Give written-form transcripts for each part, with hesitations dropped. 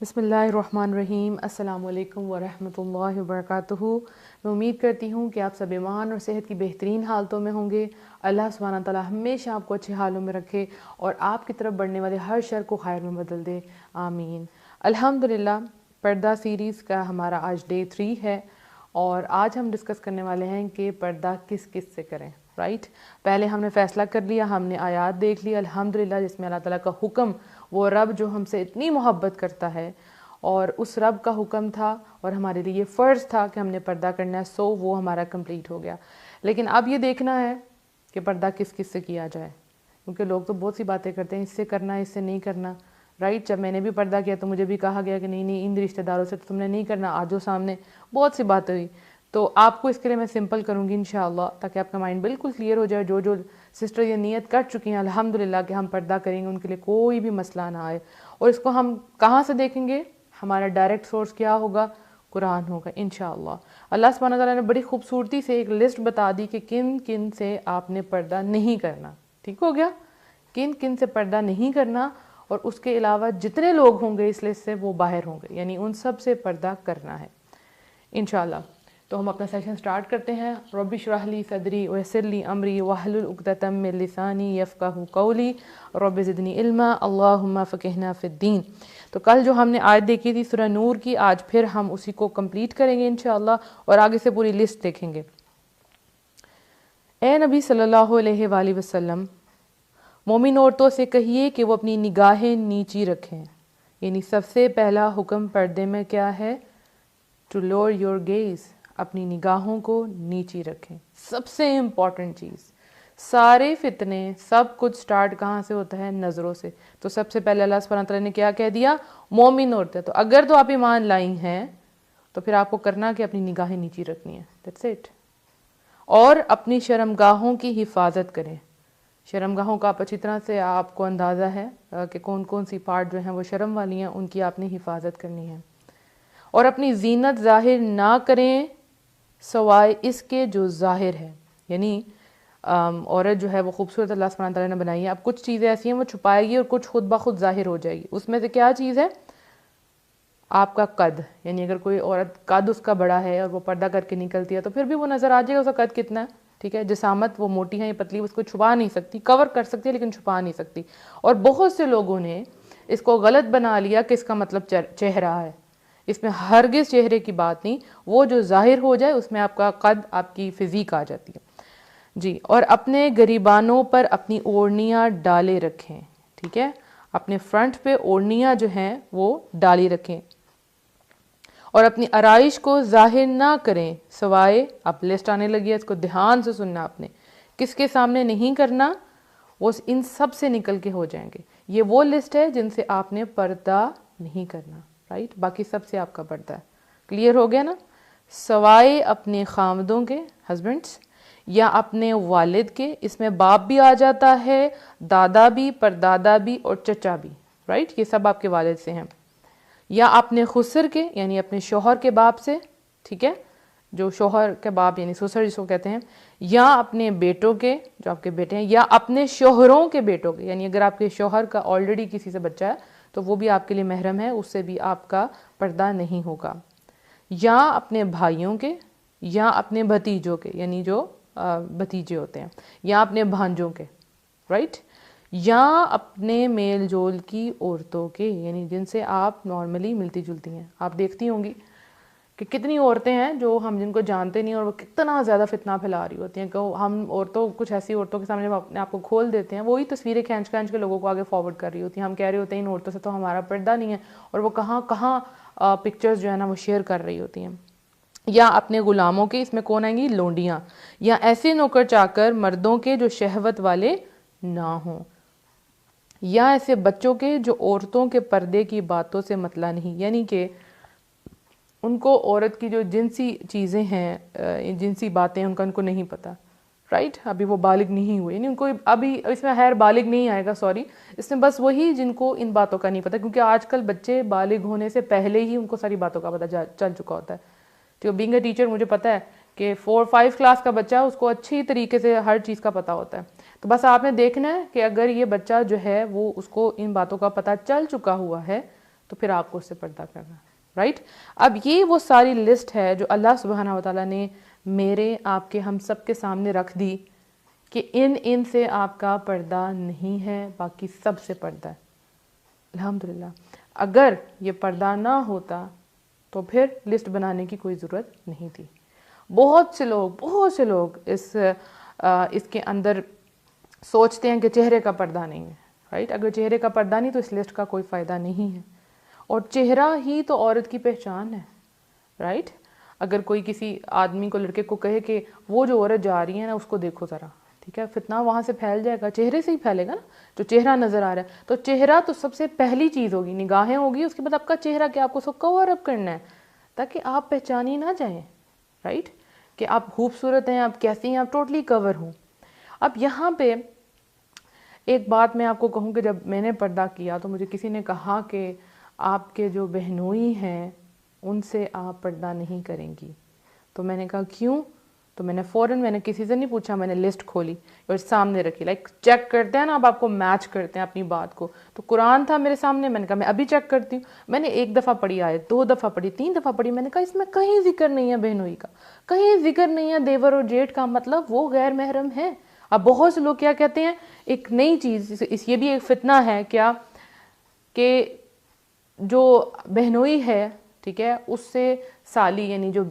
بسم اللہ الرحمن الرحیم۔ السلام علیکم ورحمۃ اللہ وبرکاتہ۔ میں امید کرتی ہوں کہ آپ سب ایمان اور صحت کی بہترین حالتوں میں ہوں گے۔ اللہ سبحانہ تعالیٰ ہمیشہ آپ کو اچھے حالوں میں رکھے اور آپ کی طرف بڑھنے والے ہر شر کو خیر میں بدل دے، آمین۔ الحمدللہ، پردہ سیریز کا ہمارا آج ڈے 3 ہے اور آج ہم ڈسکس کرنے والے ہیں کہ پردہ کس کس سے کریں، رائٹ۔ پہلے ہم نے فیصلہ کر لیا، ہم نے آیات دیکھ لی الحمدللہ، جس میں اللہ تعالیٰ کا حکم، وہ رب جو ہم سے اتنی محبت کرتا ہے اور اس رب کا حکم تھا اور ہمارے لیے یہ فرض تھا کہ ہم نے پردہ کرنا ہے، سو وہ ہمارا کمپلیٹ ہو گیا۔ لیکن اب یہ دیکھنا ہے کہ پردہ کس کس سے کیا جائے، کیونکہ لوگ تو بہت سی باتیں کرتے ہیں، اس سے کرنا ہے، اس سے نہیں کرنا، رائٹ۔ جب میں نے بھی پردہ کیا تو مجھے بھی کہا گیا کہ نہیں ان رشتہ داروں سے تو تم نے نہیں کرنا، آ جاؤ سامنے، بہت سی باتیں ہوئی۔ تو آپ کو اس کے لیے میں سمپل کروں گی انشاءاللہ، تاکہ آپ کا مائنڈ بالکل کلیئر ہو جائے۔ جو سسٹر یہ نیت کر چکی ہیں الحمدللہ کہ ہم پردہ کریں گے، ان کے لیے کوئی بھی مسئلہ نہ آئے۔ اور اس کو ہم کہاں سے دیکھیں گے؟ ہمارا ڈائریکٹ سورس کیا ہوگا؟ قرآن ہوگا انشاءاللہ۔ اللہ سبحانہ تعالیٰ نے بڑی خوبصورتی سے ایک لسٹ بتا دی کہ کن کن سے آپ نے پردہ نہیں کرنا، ٹھیک ہو گیا؟ کن کن سے پردہ نہیں کرنا، اور اس کے علاوہ جتنے لوگ ہوں گے اس لسٹ سے وہ باہر ہوں گے، یعنی ان سب سے پردہ کرنا ہے انشاءاللہ۔ تو ہم اپنا سیشن سٹارٹ کرتے ہیں۔ رب اشرح لی صدری ویسر لی امری واحلل عقدۃ من لسانی یفقہوا قولی رب زدنی علما اللہم فقہنا فی الدین۔ تو کل جو ہم نے آیت دیکھی تھی سورہ نور کی، آج پھر ہم اسی کو کمپلیٹ کریں گے انشاءاللہ اور آگے سے پوری لسٹ دیکھیں گے۔ اے نبی صلی اللہ علیہ وآلہ وسلم، مومن عورتوں سے کہیے کہ وہ اپنی نگاہیں نیچی رکھیں، یعنی سب سے پہلا حکم پردے میں کیا ہے؟ ٹو لور یور گیز، اپنی نگاہوں کو نیچی رکھیں، سب سے امپورٹنٹ چیز۔ سارے فتنے، سب کچھ سٹارٹ کہاں سے ہوتا ہے؟ نظروں سے۔ تو سب سے پہلے اللہ سبحانہ تعالیٰ نے کیا کہہ دیا؟ مومن عورتیں۔ تو اگر تو آپ ایمان لائی ہیں تو پھر آپ کو کرنا کہ اپنی نگاہیں نیچی رکھنی ہے، دیٹس اٹ۔ اور اپنی شرمگاہوں کی حفاظت کریں۔ شرمگاہوں کا آپ اچھی طرح سے آپ کو اندازہ ہے کہ کون کون سی پارٹ جو ہیں وہ شرم والی ہیں، ان کی آپ نے حفاظت کرنی ہے۔ اور اپنی زینت ظاہر نہ کریں سوائے اس کے جو ظاہر ہے، یعنی عورت جو ہے وہ خوبصورت اللہ سبحانہ تعالیٰ نے بنائی ہے، اب کچھ چیزیں ایسی ہیں وہ چھپائے گی اور کچھ خود بخود ظاہر ہو جائے گی۔ اس میں سے کیا چیز ہے؟ آپ کا قد، یعنی اگر کوئی عورت قد اس کا بڑا ہے اور وہ پردہ کر کے نکلتی ہے تو پھر بھی وہ نظر آ جائے گا اس کا قد کتنا ہے، ٹھیک ہے۔ جسامت وہ موٹی ہے یا پتلی، اس کو چھپا نہیں سکتی، کور کر سکتی ہے لیکن چھپا نہیں سکتی۔ اور بہت سے لوگوں نے اس کو غلط بنا لیا کہ اس کا مطلب چہرہ ہے۔ اس میں ہرگز چہرے کی بات نہیں، وہ جو ظاہر ہو جائے اس میں آپ کا قد، آپ کی فزیک آ جاتی ہے جی۔ اور اپنے گریبانوں پر اپنی اوڑھنیاں ڈالے رکھیں، ٹھیک ہے، اپنے فرنٹ پہ اوڑھنیاں جو ہیں وہ ڈالی رکھیں۔ اور اپنی آرائش کو ظاہر نہ کریں سوائے، اب لسٹ آنے لگی ہے، اس کو دھیان سے سننا آپ نے، کس کے سامنے نہیں کرنا؟ وہ ان سب سے نکل کے ہو جائیں گے۔ یہ وہ لسٹ ہے جن سے آپ نے پردہ نہیں کرنا، رائٹ، باقی سب سے آپ کا پردہ ہے۔ کلیئر ہو گیا نا؟ سوائے اپنے خامدوں کے، ہسبینڈس، یا اپنے والد کے، اس میں باپ بھی آ جاتا ہے، دادا بھی، پردادا بھی اور چچا بھی، رائٹ، یہ سب آپ کے والد سے ہیں۔ یا اپنے خسر کے، یعنی اپنے شوہر کے باپ سے، ٹھیک ہے، جو شوہر کے باپ یعنی سسر جس کو کہتے ہیں، یا اپنے بیٹوں کے، جو آپ کے بیٹے ہیں، یا اپنے شوہروں کے بیٹوں کے، یعنی اگر آپ کے شوہر کا آلریڈی کسی سے بچہ ہے تو وہ بھی آپ کے لیے محرم ہے، اس سے بھی آپ کا پردہ نہیں ہوگا۔ یا اپنے بھائیوں کے، یا اپنے بھتیجوں کے، یعنی جو بھتیجے ہوتے ہیں، یا اپنے بھانجوں کے، رائٹ، یا اپنے میل جول کی عورتوں کے، یعنی جن سے آپ نارملی ملتی جلتی ہیں۔ آپ دیکھتی ہوں گی کہ کتنی عورتیں ہیں جو ہم جن کو جانتے نہیں اور وہ کتنا زیادہ فتنہ پھیلا رہی ہوتی ہیں، کہ ہم عورتوں، کچھ ایسی عورتوں کے سامنے ہم اپنے آپ کو کھول دیتے ہیں، وہی تصویریں کھینچ کھینچ کے لوگوں کو آگے فارورڈ کر رہی ہوتی ہیں، ہم کہہ رہے ہوتے ہیں ان عورتوں سے تو ہمارا پردہ نہیں ہے، اور وہ کہاں کہاں پکچرز جو ہے نا وہ شیئر کر رہی ہوتی ہیں۔ یا اپنے غلاموں کے، اس میں کون آئیں گی؟ لونڈیاں، یا ایسے نوکر چاکر مردوں کے جو شہوت والے نہ ہوں، یا ایسے بچوں کے جو عورتوں کے پردے کی باتوں سے مطلع نہیں، یعنی کہ ان کو عورت کی جو جنسی چیزیں ہیں، جنسی باتیں ان کو نہیں پتہ، رائٹ. ابھی وہ بالغ نہیں ہوئے, یعنی ان کو ابھی اس میں خیر بالغ نہیں آئے گا, سوری, اس میں بس وہی جن کو ان باتوں کا نہیں پتہ, کیونکہ آج کل بچے بالغ ہونے سے پہلے ہی ان کو ساری باتوں کا پتہ چل چکا ہوتا ہے. تو بینگ اے ٹیچر مجھے پتہ ہے کہ 4-5 کلاس کا بچہ اس کو اچھی طریقے سے ہر چیز کا پتہ ہوتا ہے. تو بس آپ نے دیکھنا ہے کہ اگر یہ بچہ جو ہے وہ اس کو ان باتوں کا پتہ چل چکا ہوا ہے تو پھر آپ کو اس سے پردہ کرنا ہے, رائٹ. اب یہ وہ ساری لسٹ ہے جو اللہ سبحانہ و تعالیٰ نے میرے, آپ کے, ہم سب کے سامنے رکھ دی کہ ان سے آپ کا پردہ نہیں ہے, باقی سب سے پردہ ہے. الحمدللہ. اگر یہ پردہ نہ ہوتا تو پھر لسٹ بنانے کی کوئی ضرورت نہیں تھی. بہت سے لوگ اس کے اندر سوچتے ہیں کہ چہرے کا پردہ نہیں ہے, رائٹ. اگر چہرے کا پردہ نہیں تو اس لسٹ کا کوئی فائدہ نہیں ہے, اور چہرہ ہی تو عورت کی پہچان ہے, رائٹ. اگر کوئی کسی آدمی کو, لڑکے کو کہے کہ وہ جو عورت جا رہی ہے نا اس کو دیکھو ذرا, ٹھیک ہے, فتنہ وہاں سے پھیل جائے گا, چہرے سے ہی پھیلے گا نا, جو چہرہ نظر آ رہا ہے. تو چہرہ تو سب سے پہلی چیز ہوگی, نگاہیں ہوگی, اس کے بعد آپ کا چہرہ کہ آپ کو اس کو کور اپ کرنا ہے تاکہ آپ پہچانی نہ جائیں, رائٹ, کہ آپ خوبصورت ہیں, آپ کیسی ہیں, آپ ٹوٹلی کور ہوں. اب یہاں پہ ایک بات میں آپ کو کہوں کہ جب میں نے پردہ کیا تو مجھے کسی نے کہا کہ آپ کے جو بہنوئی ہیں ان سے آپ پردہ نہیں کریں گی. تو میں نے کہا کیوں؟ تو میں نے کسی سے نہیں پوچھا, میں نے لسٹ کھولی اور سامنے رکھی, لائک چیک کرتے ہیں نا, آپ کو میچ کرتے ہیں اپنی بات کو. تو قرآن تھا میرے سامنے, میں نے کہا میں ابھی چیک کرتی ہوں. میں نے 1 دفعہ پڑھی آیت, 2 دفعہ پڑھی, 3 دفعہ پڑھی, میں نے کہا اس میں کہیں ذکر نہیں ہے بہنوئی کا, کہیں ذکر نہیں ہے دیور اور جیٹھ کا, مطلب وہ غیر محرم ہے. اب بہت سے لوگ کیا کہتے ہیں, ایک نئی چیز, یہ بھی ایک فتنہ ہے کیا, کہ جو بہنوئی ہے, ٹھیک ہے, اس سے سالی یعنی جو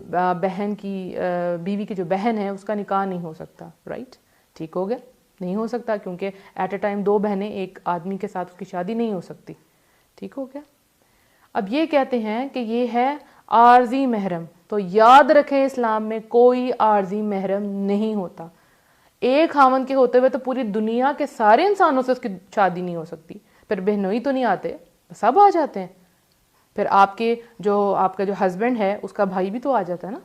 بہن کی, بیوی کی جو بہن ہے اس کا نکاح نہیں ہو سکتا, رائٹ. ٹھیک ہو گیا, نہیں ہو سکتا, کیونکہ ایٹ اے ٹائم 2 بہنیں ایک آدمی کے ساتھ اس کی شادی نہیں ہو سکتی. ٹھیک ہو گیا. اب یہ کہتے ہیں کہ یہ ہے عارضی محرم. تو یاد رکھیں اسلام میں کوئی عارضی محرم نہیں ہوتا. ایک خاوند کے ہوتے ہوئے تو پوری دنیا کے سارے انسانوں سے اس کی شادی نہیں ہو سکتی. پھر بہنوئی تو نہیں آتے, سب آ جاتے ہیں. پھر آپ کا جو ہسبینڈ ہے اس کا بھائی بھی تو آ جاتا ہے نا.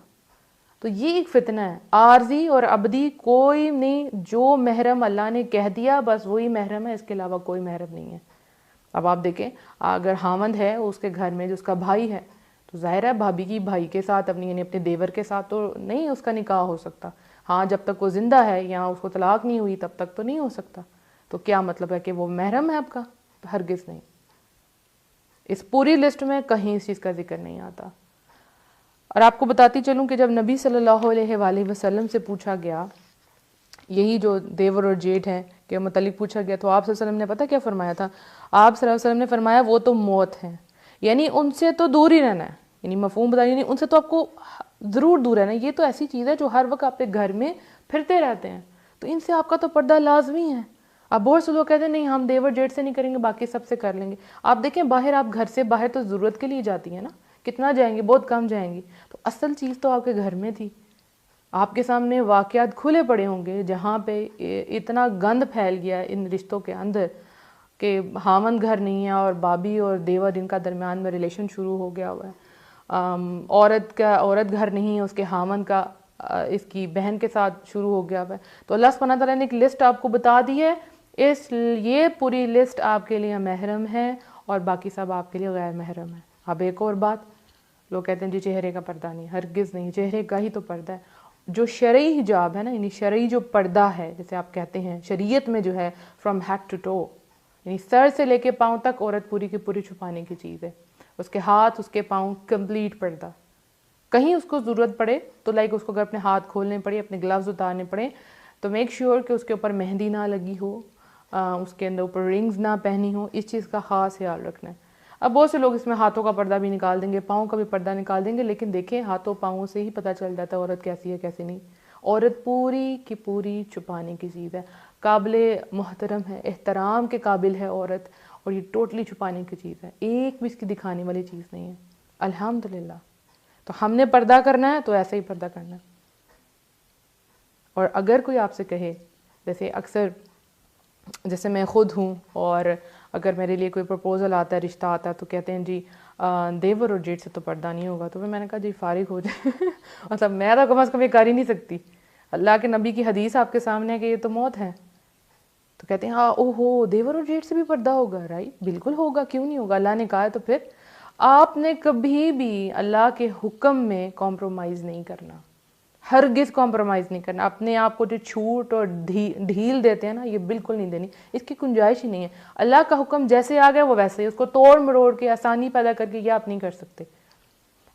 تو یہ ایک فتنہ ہے, عارضی اور ابدی کوئی نہیں. جو محرم اللہ نے کہہ دیا بس وہی محرم ہے, اس کے علاوہ کوئی محرم نہیں ہے. اب آپ دیکھیں, اگر خاوند ہے اس کے گھر میں جو اس کا بھائی ہے, تو ظاہر ہے بھابھی کی بھائی کے ساتھ یعنی اپنے دیور کے ساتھ تو نہیں اس کا نکاح ہو سکتا. ہاں جب تک وہ زندہ ہے یا اس کو طلاق نہیں ہوئی تب تک تو نہیں ہو سکتا. تو کیا مطلب ہے کہ وہ محرم ہے آپ کا؟ ہرگز نہیں. اس پوری لسٹ میں کہیں اس چیز کا ذکر نہیں آتا. اور آپ کو بتاتی چلوں کہ جب نبی صلی اللہ علیہ وآلہ وسلم سے پوچھا گیا, یہی جو دیور اور جیٹھ ہیں کے متعلق پوچھا گیا, تو آپ صلی اللہ علیہ وسلم نے پتہ کیا فرمایا تھا؟ آپ صلی اللہ علیہ وسلم نے فرمایا وہ تو موت ہیں, یعنی ان سے تو دور ہی رہنا ہے. یعنی مفہوم بتائیے, یعنی ان سے تو آپ کو ضرور دور رہنا ہے. یہ تو ایسی چیز ہے جو ہر وقت آپ کے گھر میں پھرتے رہتے ہیں, تو ان سے آپ کا تو پردہ لازمی ہے. اب بہت سے لوگ کہتے ہیں نہیں ہم دیور جیٹھ سے نہیں کریں گے, باقی سب سے کر لیں گے. آپ دیکھیں باہر, آپ گھر سے باہر تو ضرورت کے لیے جاتی ہیں نا, کتنا جائیں گے, بہت کم جائیں گی. تو اصل چیز تو آپ کے گھر میں تھی. آپ کے سامنے واقعات کھلے پڑے ہوں گے جہاں پہ اتنا گند پھیل گیا ان رشتوں کے اندر کہ خاوند گھر نہیں ہے اور بابی اور دیور ان کا درمیان میں ریلیشن شروع ہو گیا ہوا ہے. عورت گھر نہیں ہے, اس کے خاوند کا اس کی بہن کے ساتھ شروع ہو گیا ہوا ہے. تو اللہ سبحانہ تعالیٰ نے ایک لسٹ آپ کو بتا دی ہے, یہ پوری لسٹ آپ کے لیے محرم ہے اور باقی سب آپ کے لیے غیر محرم ہے. اب ایک اور بات, لوگ کہتے ہیں جی چہرے کا پردہ نہیں, ہرگز نہیں, چہرے کا ہی تو پردہ ہے. جو شرعی حجاب ہے نا, یعنی شرعی جو پردہ ہے جیسے آپ کہتے ہیں شریعت میں جو ہے فرام ہیڈ ٹو ٹو, یعنی سر سے لے کے پاؤں تک عورت پوری کی پوری چھپانے کی چیز ہے. اس کے ہاتھ, اس کے پاؤں, کمپلیٹ پردہ. کہیں اس کو ضرورت پڑے تو لائک اس کو اگر اپنے ہاتھ کھولنے پڑے, اپنے گلوز اتارنے پڑے, تو میک شیور کہ اس کے اوپر مہندی نہ لگی ہو, اس کے اندر اوپر رنگز نہ پہنی ہو. اس چیز کا خاص خیال رکھنا ہے. اب بہت سے لوگ اس میں ہاتھوں کا پردہ بھی نکال دیں گے, پاؤں کا بھی پردہ نکال دیں گے, لیکن دیکھیں ہاتھوں پاؤں سے ہی پتہ چل جاتا ہے عورت کیسی ہے کیسی نہیں. عورت پوری کی پوری چھپانے کی چیز ہے, قابل محترم ہے, احترام کے قابل ہے عورت, اور یہ ٹوٹلی چھپانے کی چیز ہے, ایک بھی اس کی دکھانے والی چیز نہیں ہے. الحمدللہ. تو ہم نے پردہ کرنا ہے تو ایسے ہی پردہ کرنا ہے. اور اگر کوئی آپ سے کہے, جیسے اکثر جیسے میں خود ہوں, اور اگر میرے لیے کوئی پرپوزل آتا ہے, رشتہ آتا ہے, تو کہتے ہیں جی دیور اور جیٹھ سے تو پردہ نہیں ہوگا, تو پھر میں نے کہا جی فارغ ہو جائے. مطلب میں تو کم از کم یہ کر ہی نہیں سکتی. اللہ کے نبی کی حدیث آپ کے سامنے ہے کہ یہ تو موت ہے، تو کہتے ہیں ہاں او ہو دیور اور جیٹ سے بھی پردہ ہوگا، رائٹ، بالکل ہوگا، کیوں نہیں ہوگا، اللہ نے کہا ہے۔ تو پھر آپ نے کبھی بھی اللہ کے حکم میں کمپرومائز نہیں کرنا، ہرگز کمپرومائز نہیں کرنا۔ اپنے آپ کو جو چھوٹ اور ڈھیل دیتے ہیں نا، یہ بالکل نہیں دینی، اس کی گنجائش ہی نہیں ہے۔ اللہ کا حکم جیسے آ گیا وہ ویسے ہی، اس کو توڑ مروڑ کے آسانی پیدا کر کے یہ آپ نہیں کر سکتے۔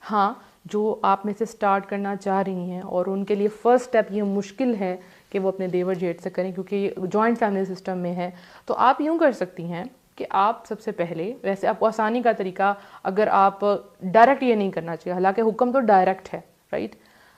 ہاں، جو آپ میں سے سٹارٹ کرنا چاہ رہی ہیں اور ان کے لیے فرسٹ سٹیپ یہ مشکل ہے کہ وہ اپنے دیور جیٹ سے کریں کیونکہ یہ جوائنٹ فیملی سسٹم میں ہے، تو آپ یوں کر سکتی ہیں کہ آپ سب سے پہلے، ویسے آپ کو آسانی کا طریقہ، اگر آپ ڈائریکٹ یہ نہیں کرنا چاہیے، حالانکہ حکم تو ڈائریکٹ ہے، رائٹ،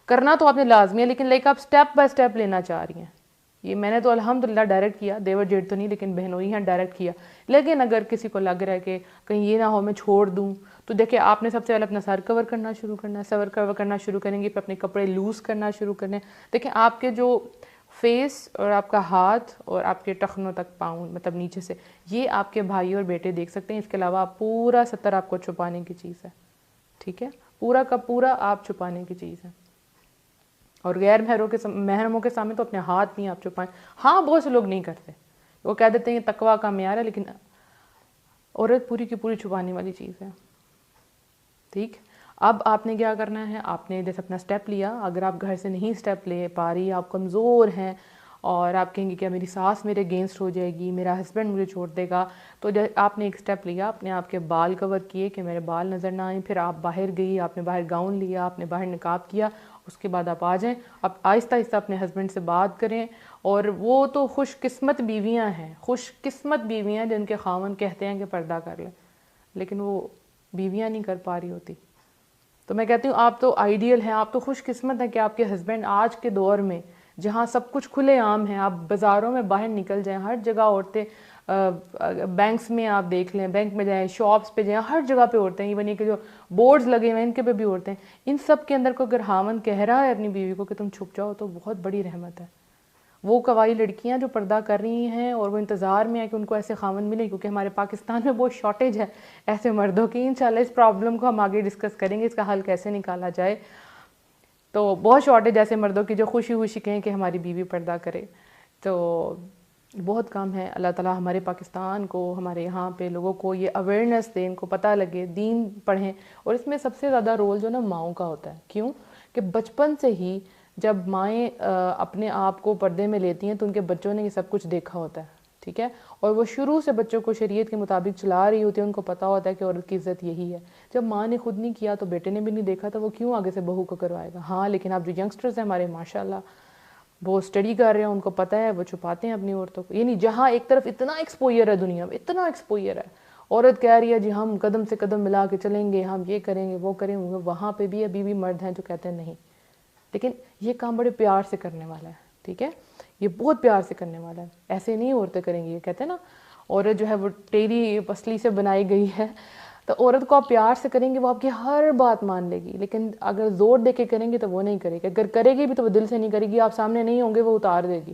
کرنا تو آپ نے لازمی ہے، لیکن لائک آپ سٹیپ بائی سٹیپ لینا چاہ رہی ہیں۔ یہ میں نے تو الحمدللہ ڈائریکٹ کیا، دیور جیٹ تو نہیں لیکن بہنوئی ہیں ڈائریکٹ کیا، لیکن اگر کسی کو لگ رہا ہے کہ کہیں یہ نہ ہو میں چھوڑ دوں، تو دیکھیں آپ نے سب سے پہلے اپنا سر کور کرنا شروع کرنا ہے، سر کور کرنا شروع کریں گے، پھر اپنے کپڑے لوز کرنا شروع کرنے۔ دیکھیں آپ کے جو فیس اور آپ کا ہاتھ اور آپ کے ٹخنوں تک پاؤں، مطلب نیچے سے، یہ آپ کے بھائی اور بیٹے دیکھ سکتے ہیں، اس کے علاوہ آپ پورا ستر آپ کو چھپانے کی چیز ہے، ٹھیک ہے، پورا کا پورا آپ چھپانے کی چیز ہے۔ اور غیر محرموں کے سامنے تو اپنے ہاتھ نہیں آپ چھپائیں۔ ہاں بہت سے لوگ نہیں کرتے، وہ کہہ دیتے ہیں یہ تقویٰ کا معیار ہے، لیکن عورت پوری کی پوری چھپانے والی چیز ہے، ٹھیک۔ اب آپ نے کیا کرنا ہے، آپ نے جیسے اپنا سٹیپ لیا، اگر آپ گھر سے نہیں سٹیپ لے پا رہی، آپ کمزور ہیں اور آپ کہیں گے کہ میری ساس میرے اگینسٹ ہو جائے گی، میرا ہسبینڈ مجھے چھوڑ دے گا، تو آپ نے ایک سٹیپ لیا، اپنے آپ کے بال کور کیے کہ میرے بال نظر نہ آئیں، پھر آپ باہر گئی، آپ نے باہر گاؤن لیا، آپ نے باہر نقاب کیا، اس کے بعد آپ آ جائیں، اب آہستہ آہستہ اپنے ہسبینڈ سے بات کریں۔ اور وہ تو خوش قسمت بیویاں ہیں، خوش قسمت بیویاں جن کے خاوند کہتے ہیں کہ پردہ کر لیں، لیکن وہ بیویاں نہیں کر پا رہی ہوتی۔ تو میں کہتی ہوں آپ تو آئیڈیل ہیں، آپ تو خوش قسمت ہیں کہ آپ کے ہسبینڈ آج کے دور میں جہاں سب کچھ کھلے عام ہیں، آپ بازاروں میں باہر نکل جائیں، ہر جگہ عورتیں، بینکس میں آپ دیکھ لیں، بینک میں جائیں، شاپس پہ جائیں، ہر جگہ پہ عورتیں، ایون یہ کہ جو بورڈز لگے ہوئے ہیں ان کے پہ بھی عورتیں، ان سب کے اندر کو اگر خاوند کہہ رہا ہے اپنی بیوی کو کہ تم چھپ جاؤ، تو بہت بڑی رحمت ہے۔ وہ قوائی لڑکیاں جو پردہ کر رہی ہیں اور وہ انتظار میں ہے کہ ان کو ایسے خاوند ملے، کیونکہ ہمارے پاکستان میں بہت شارٹیج ہے ایسے مردوں کی۔ انشاءاللہ اس پرابلم کو ہم آگے ڈسکس کریں گے، اس کا حل کیسے نکالا جائے۔ تو بہت شارٹیج ایسے مردوں کی جو خوشی خوشی کہیں کہ ہماری بیوی پردہ کرے، تو بہت کم ہے۔ اللہ تعالیٰ ہمارے پاکستان کو، ہمارے یہاں پہ لوگوں کو یہ اویئرنیس دے، ان کو پتہ لگے، دین پڑھیں۔ اور اس میں سب سے زیادہ رول جو نا ماؤں کا ہوتا ہے، کیوں کہ بچپن سے ہی جب مائیں اپنے آپ کو پردے میں لیتی ہیں تو ان کے بچوں نے یہ سب کچھ دیکھا ہوتا ہے، ٹھیک ہے، اور وہ شروع سے بچوں کو شریعت کے مطابق چلا رہی ہوتی ہے، ان کو پتہ ہوتا ہے کہ عورت کی عزت یہی ہے۔ جب ماں نے خود نہیں کیا تو بیٹے نے بھی نہیں دیکھا، تو وہ کیوں آگے سے بہو کو کروائے گا۔ ہاں لیکن اب جو ینگسٹرز ہیں ہمارے ماشاءاللہ وہ اسٹڈی کر رہے ہیں، ان کو پتہ ہے، وہ چھپاتے ہیں اپنی عورتوں کو۔ یعنی جہاں ایک طرف اتنا ایکسپوئر ہے دنیا میں، اتنا ایکسپوئر ہے، عورت کہہ رہی ہے جی ہم قدم سے قدم ملا کے چلیں گے، ہم یہ کریں گے وہ کریں گے، وہاں پہ بھی ابھی بھی مرد ہیں جو کہتے ہیں نہیں، لیکن یہ کام بڑے پیار سے کرنے والا ہے، ٹھیک ہے، یہ بہت پیار سے کرنے والا ہے، ایسے نہیں عورتیں کریں گی۔ یہ کہتے ہیں نا عورت جو ہے وہ ٹیڑھی پسلی سے بنائی گئی ہے، تو عورت کو آپ پیار سے کریں گے وہ آپ کی ہر بات مان لے گی، لیکن اگر زور دے کے کریں گے تو وہ نہیں کرے گی، اگر کرے گی بھی تو وہ دل سے نہیں کرے گی، آپ سامنے نہیں ہوں گے وہ اتار دے گی۔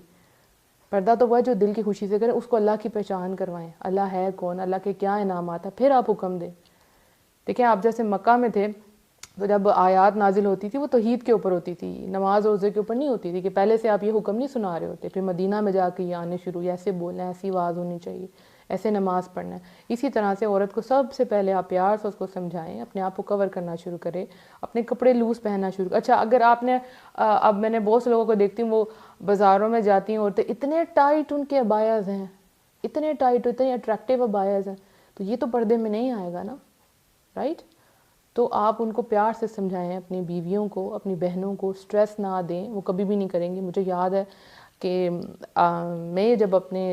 پردہ تو وہ ہے جو دل کی خوشی سے کرے، اس کو اللہ کی پہچان کروائیں، اللہ ہے کون، اللہ کے کیا انعامات ہیں، پھر آپ حکم دیں۔ دیکھیں آپ جیسے مکہ میں تھے تو جب آیات نازل ہوتی تھی وہ توحید کے اوپر ہوتی تھی، نماز روزے کے اوپر نہیں ہوتی تھی، کہ پہلے سے آپ یہ حکم نہیں سنا رہے ہوتے، پھر مدینہ میں جا کے یہ آنے شروع، ایسے بولنا ہے، ایسی آواز ہونی چاہیے، ایسے نماز پڑھنا ہے۔ اسی طرح سے عورت کو سب سے پہلے آپ پیار سے اس کو سمجھائیں، اپنے آپ کو کور کرنا شروع کرے، اپنے کپڑے لوز پہننا شروع کرے۔ اچھا اگر آپ نے اب میں نے بہت سے لوگوں کو دیکھتی ہوں وہ بازاروں میں جاتی ہیں عورتیں، اتنے ٹائٹ ان کے ابایاز ہیں، اتنے ٹائٹ، اتنے اٹریکٹیو ابایاز ہیں، تو یہ تو پردے میں نہیں آئے گا نا، رائٹ؟ تو آپ ان کو پیار سے سمجھائیں، اپنی بیویوں کو، اپنی بہنوں کو سٹریس نہ دیں، وہ کبھی بھی نہیں کریں گی۔ مجھے یاد ہے کہ میں جب اپنے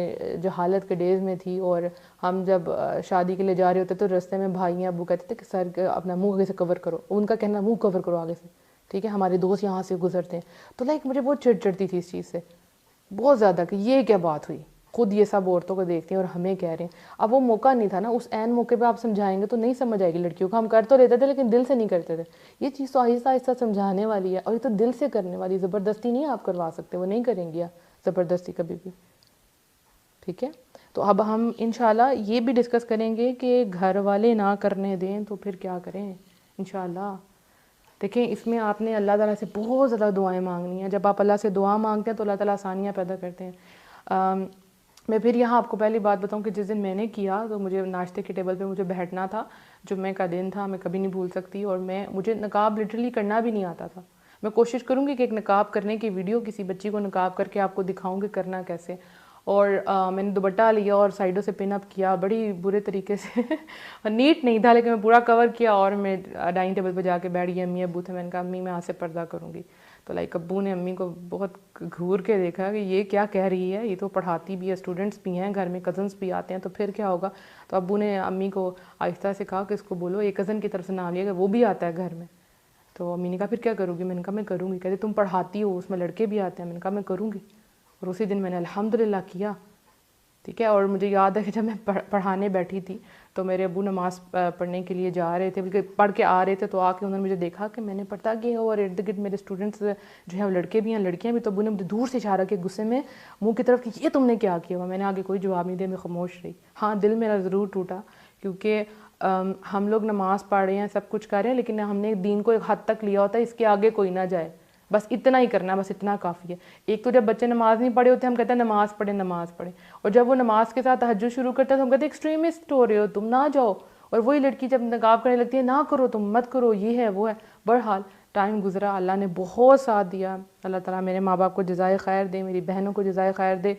جہالت کے ڈیز میں تھی اور ہم جب شادی کے لیے جا رہے ہوتے تو رستے میں بھائی ابو کہتے تھے کہ سر اپنا منہ آگے سے کور کرو، ان کا کہنا منہ کور کرو آگے سے، ٹھیک ہے، ہمارے دوست یہاں سے گزرتے ہیں، تو لائک مجھے بہت چڑ چڑتی تھی اس چیز سے، بہت زیادہ، کہ یہ کیا بات ہوئی، خود یہ سب عورتوں کو دیکھتے ہیں اور ہمیں کہہ رہے ہیں۔ اب وہ موقع نہیں تھا نا، اس عین موقع پہ آپ سمجھائیں گے تو نہیں سمجھ آئے گی لڑکیوں کو، ہم کر تو لیتے تھے لیکن دل سے نہیں کرتے تھے۔ یہ چیز تو آہستہ آہستہ سمجھانے والی ہے، اور یہ تو دل سے کرنے والی، زبردستی نہیں آپ کروا سکتے، وہ نہیں کریں گی زبردستی کبھی بھی، ٹھیک ہے۔ تو اب ہم انشاءاللہ یہ بھی ڈسکس کریں گے کہ گھر والے نہ کرنے دیں تو پھر کیا کریں انشاءاللہ۔ دیکھیں اس میں آپ نے اللہ تعالیٰ سے بہت زیادہ دعائیں مانگنی ہیں. جب آپ اللہ سے دعا مانگتے ہیں تو اللہ تعالیٰ آسانیاں پیدا کرتے ہیں. میں پھر یہاں آپ کو پہلی بات بتاؤں کہ جس دن میں نے کیا تو مجھے ناشتے کے ٹیبل پہ مجھے بیٹھنا تھا, جمعے کا دن تھا, میں کبھی نہیں بھول سکتی, اور مجھے نقاب لٹرلی کرنا بھی نہیں آتا تھا. میں کوشش کروں گی کہ ایک نقاب کرنے کی ویڈیو کسی بچی کو نقاب کر کے آپ کو دکھاؤں کہ کرنا کیسے. اور میں نے دوپٹہ لیا اور سائڈوں سے پن اپ کیا بڑی برے طریقے سے. نیٹ نہیں تھا لیکن میں پورا کور کیا, اور میں ڈائننگ ٹیبل پہ جا کے بیٹھ گئی. امی ابو تھے, میں نے کہا امی میں آج سے پردہ کروں گی. تو ابو نے امی کو بہت گھور کے دیکھا کہ یہ کیا کہہ رہی ہے, یہ تو پڑھاتی بھی ہے, اسٹوڈنٹس بھی ہیں گھر میں, کزنس بھی آتے ہیں, تو پھر کیا ہوگا. تو ابو نے امی کو آہستہ سے کہا کہ اس کو بولو ایک کزن کی طرف سے نام لیا کہ وہ بھی آتا ہے گھر میں. تو امی نے کہا پھر کیا کروں گی. میں نے کہا میں کروں گی. کہتے تم پڑھاتی ہو, اس میں لڑکے بھی آتے ہیں. میں نے کہا میں کروں گی, اور اسی دن میں نے الحمدللہ کیا. ٹھیک ہے. اور مجھے یاد ہے کہ جب میں پڑھانے بیٹھی تھی تو میرے ابو نماز پڑھنے کے لیے جا رہے تھے, بلکہ پڑھ کے آ رہے تھے, تو آ کے انہوں نے مجھے دیکھا کہ میں نے پڑھا کیا اور ارد گرد میرے اسٹوڈنٹس جو ہیں وہ لڑکے بھی ہیں لڑکیاں بھی. تو ابو نے مجھے دور سے اشارہ کیا غصے میں منہ کی طرف کہ یہ تم نے کیا کیا ہوا. میں نے آگے کوئی جواب نہیں دیا, میں خاموش رہی. ہاں دل میرا ضرور ٹوٹا, کیونکہ ہم لوگ نماز پڑھ رہے ہیں, سب کچھ کر رہے ہیں, لیکن ہم نے دین کو ایک حد تک لیا ہوتا ہے, اس کے آگے کوئی نہ جائے, بس اتنا ہی کرنا, بس اتنا کافی ہے. ایک تو جب بچے نماز نہیں پڑھے ہوتے ہم کہتے ہیں نماز پڑھیں, اور جب وہ نماز کے ساتھ تہجد شروع کرتے ہیں تو ہم کہتے ہیں ایکسٹریمسٹ ہو رہے ہو تم, نہ جاؤ. اور وہی لڑکی جب نقاب کرنے لگتی ہے نہ کرو تم, مت کرو, یہ ہے وہ ہے. بہرحال ٹائم گزرا, اللہ نے بہت ساتھ دیا. اللہ تعالیٰ میرے ماں باپ کو جزائے خیر دے, میری بہنوں کو جزائے خیر دے.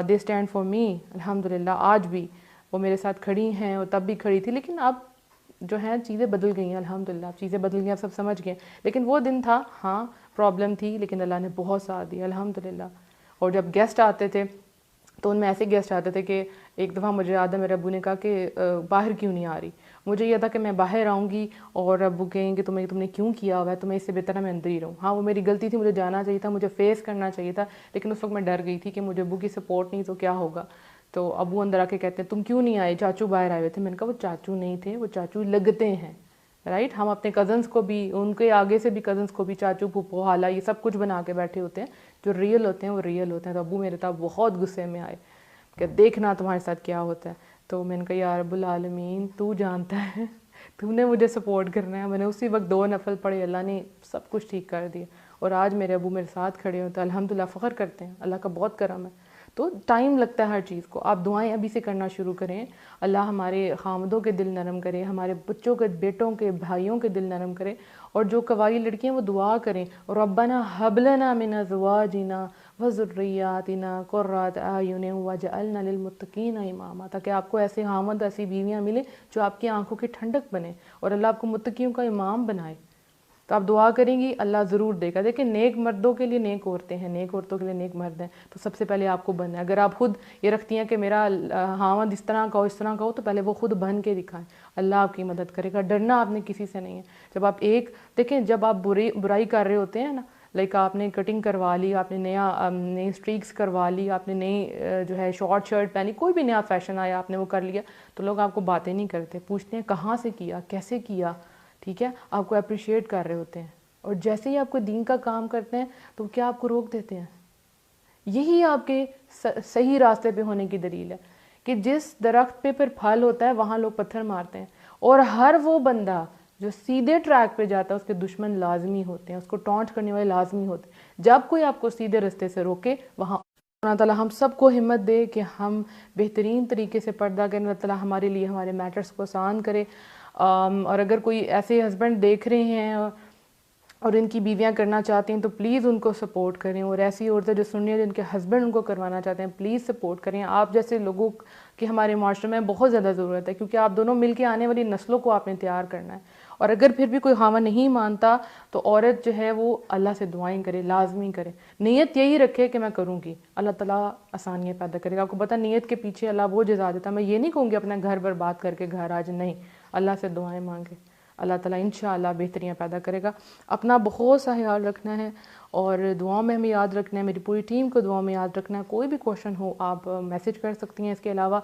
دے اسٹینڈ فار می الحمدللہ. آج بھی وہ میرے ساتھ کھڑی ہیں, اور تب بھی کھڑی تھی, لیکن اب جو ہیں چیزیں بدل گئی ہیں الحمدللہ, چیزیں بدل گئی, اب سب سمجھ گئے. لیکن وہ دن تھا, ہاں پرابلم تھی, لیکن اللہ نے بہت ساتھ دیا الحمدللہ. اور جب گیسٹ آتے تھے تو ان میں ایسے گیسٹ آتے تھے کہ ایک دفعہ مجھے یاد ہے میرے ابو نے کہا کہ باہر کیوں نہیں آ رہی. مجھے یہ تھا کہ میں باہر آؤں گی اور ابو کہیں کہ تم نے کیوں کیا ہوا ہے, تو میں اس سے بہتر ہے میں اندر ہی رہوں. ہاں وہ میری غلطی تھی, مجھے جانا چاہیے تھا, مجھے فیس کرنا چاہیے تھا, لیکن اس وقت میں ڈر گئی تھی کہ مجھے ابو کی سپورٹ نہیں تو کیا ہوگا. تو ابو اندر آ کے کہتے ہیں تم کیوں نہیں آئے, چاچو باہر آئے ہوئے تھے. میں نے کہا وہ چاچو نہیں تھے, وہ چاچو لگتے ہیں, رائٹ. ہم اپنے کزنس کو بھی, ان کے آگے سے بھی کزنس کو بھی چاچو پھوپھو خالہ یہ سب کچھ بنا کے بیٹھے ہوتے ہیں. جو ریئل ہوتے ہیں وہ ریئل ہوتے ہیں. تو ابو میرے تب بہت غصے میں آئے کہ دیکھنا تمہارے ساتھ کیا ہوتا ہے. تو میں نے کہا یا رب العالمین تو جانتا ہے, تو نے مجھے سپورٹ کرنا ہے. میں نے اسی وقت 2 نفل پڑھے, اللہ نے سب کچھ ٹھیک کر دیا. اور آج میرے ابو میرے ساتھ کھڑے ہوتے ہیں, الحمدللہ فخر کرتے ہیں, اللہ کا بہت کرم ہے. تو ٹائم لگتا ہے ہر چیز کو. آپ دعائیں ابھی سے کرنا شروع کریں. اللہ ہمارے خامدوں کے دل نرم کرے, ہمارے بچوں کے, بیٹوں کے, بھائیوں کے دل نرم کرے. اور جو قوائی لڑکیاں وہ دعا کریں, ربنا هب لنا من ازواجنا وذریاتنا قرۃ اعین واجعلنا للمتقین اماما, تاکہ آپ کو ایسے خامد, ایسی بیویاں ملیں جو آپ کی آنکھوں کی ٹھنڈک بنے اور اللہ آپ کو متقیوں کا امام بنائے. تو آپ دعا کریں گی اللہ ضرور دے گا. دیکھیں نیک مردوں کے لیے نیک عورتیں ہیں, نیک عورتوں کے لیے نیک مرد ہیں. تو سب سے پہلے آپ کو بننا ہے. اگر آپ خود یہ رکھتی ہیں کہ میرا خاوند اس طرح کا ہو, اس طرح کا ہو, تو پہلے وہ خود بن کے دکھائیں, اللہ آپ کی مدد کرے گا. ڈرنا آپ نے کسی سے نہیں ہے. جب آپ دیکھیں جب آپ برائی کر رہے ہوتے ہیں نا, آپ نے کٹنگ کروا لی, آپ نے نئی اسٹریکس کروا لی, آپ نے نئی جو ہے شارٹ شرٹ پہنی, کوئی بھی نیا فیشن آیا آپ نے وہ کر لیا, تو لوگ آپ کو باتیں نہیں کرتے, پوچھتے ہیں کہاں سے کیا, کیسے کیا. ٹھیک ہے, آپ کو اپریشیٹ کر رہے ہوتے ہیں. اور جیسے ہی آپ کو دین کا کام کرتے ہیں تو کیا آپ کو روک دیتے ہیں. یہی آپ کے صحیح راستے پہ ہونے کی دلیل ہے کہ جس درخت پہ پھر پھل ہوتا ہے وہاں لوگ پتھر مارتے ہیں, اور ہر وہ بندہ جو سیدھے ٹریک پہ جاتا ہے اس کے دشمن لازمی ہوتے ہیں, اس کو ٹانٹ کرنے والے لازمی ہوتے ہیں. جب کوئی آپ کو سیدھے راستے سے روکے وہاں اللہ تعالیٰ ہم سب کو ہمت دے کہ ہم بہترین طریقے سے پردہ کریں. اللہ تعالیٰ ہمارے لیے ہمارے میٹرز کو آسان کرے. اور اگر کوئی ایسے ہسبینڈ دیکھ رہے ہیں اور ان کی بیویاں کرنا چاہتی ہیں تو پلیز ان کو سپورٹ کریں. اور ایسی عورتیں جو سننی ہیں جن کے ہسبینڈ ان کو کروانا چاہتے ہیں, پلیز سپورٹ کریں. آپ جیسے لوگوں کی ہمارے معاشرے میں بہت زیادہ ضرورت ہے, کیونکہ آپ دونوں مل کے آنے والی نسلوں کو آپ نے تیار کرنا ہے. اور اگر پھر بھی کوئی خاوند نہیں مانتا تو عورت جو ہے وہ اللہ سے دعائیں کرے, لازمی کرے. نیت یہی رکھے کہ میں کروں گی, اللہ تعالیٰ آسانیاں پیدا کرے گا. آپ کو پتہ نیت کے پیچھے اللہ وہ جزا دیتا ہے. میں یہ نہیں کہوں گی اپنا گھر برباد کر کے گھر آج, نہیں, اللہ سے دعائیں مانگے, اللہ تعالیٰ انشاءاللہ بہتریاں پیدا کرے گا. اپنا بہت سا خیال رکھنا ہے اور دعاؤں میں ہمیں یاد رکھنا ہے. میری پوری ٹیم کو دعاؤں میں یاد رکھنا ہے. کوئی بھی کوشچن ہو آپ میسج کر سکتی ہیں. اس کے علاوہ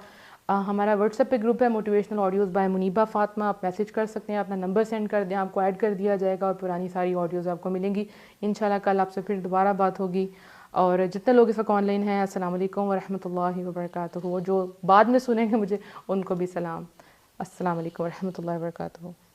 ہمارا واٹس ایپ پہ گروپ ہے motivational audios by Muniba Fatima, آپ میسج کر سکتے ہیں, اپنا نمبر سینڈ کر دیں, آپ کو ایڈ کر دیا جائے گا اور پرانی ساری آڈیوز آپ کو ملیں گی. انشاءاللہ کل آپ سے پھر دوبارہ بات ہوگی. اور جتنے لوگ اس وقت آن لائن ہیں, السلام علیکم ورحمۃ اللہ وبرکاتہ. جو بعد میں سنیں گے مجھے ان کو بھی سلام. السلام علیکم ورحمۃ اللہ وبرکاتہ.